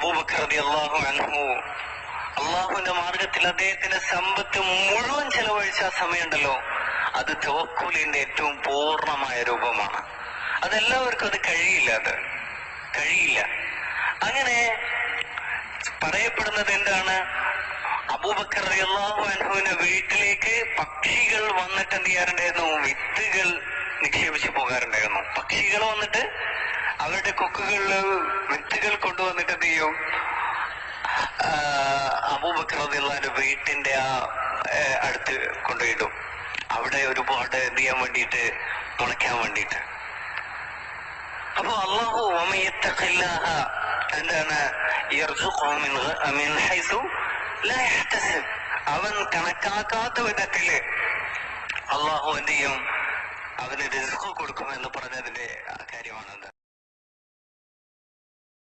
അബൂബക്കർ റളിയല്ലാഹു അൻഹു അള്ളാഹുവിന്റെ മാർഗത്തിൽ അദ്ദേഹത്തിന്റെ സമ്പത്ത് മുഴുവൻ ചെലവഴിച്ച ആ സമയമുണ്ടല്ലോ, അത് തവക്കുലിന്റെ ഏറ്റവും പൂർണ്ണമായ രൂപമാണ്. അതെല്ലാവർക്കും അത് കഴിയില്ല. അങ്ങനെ പറയപ്പെടുന്നത് എന്താണ്, അബൂബക്കർ റളിയല്ലാഹു അൻഹുവിന്റെ വീട്ടിലേക്ക് പക്ഷികൾ വന്നിട്ട് എന്ത് ചെയ്യാറുണ്ടായിരുന്നു, വിത്തുകൾ നിക്ഷേപിച്ചു പോകാറുണ്ടായിരുന്നു. പക്ഷികൾ വന്നിട്ട് അവരുടെ കൊക്കുകളില് വിത്തുകൾ കൊണ്ടുവന്നിട്ട് എന്ത് ചെയ്യും, അബൂബക്കർ റളിയല്ലാഹുവിന്റെ വീട്ടിന്റെ ആ അടുത്ത് കൊണ്ടുപോയിടും. അവിടെ ഒരുപാട് എന്ത് ചെയ്യാൻ വേണ്ടിയിട്ട്, മുളയ്ക്കാൻ വേണ്ടിയിട്ട്. അപ്പൊ അല്ലാഹു വമയത്തഖില്ലാഹ എന്താണ്, യർസുഖു മിൻ ഹൈസു ലാ യഹ്തസിബ്, അവൻ കണക്കാക്കാത്ത വിധത്തില് അല്ലാഹു എന്ത് ചെയ്യും, അവന് റിസ്ക് കൊടുക്കുമെന്ന് പറഞ്ഞതിന്റെ കാര്യമാണ്.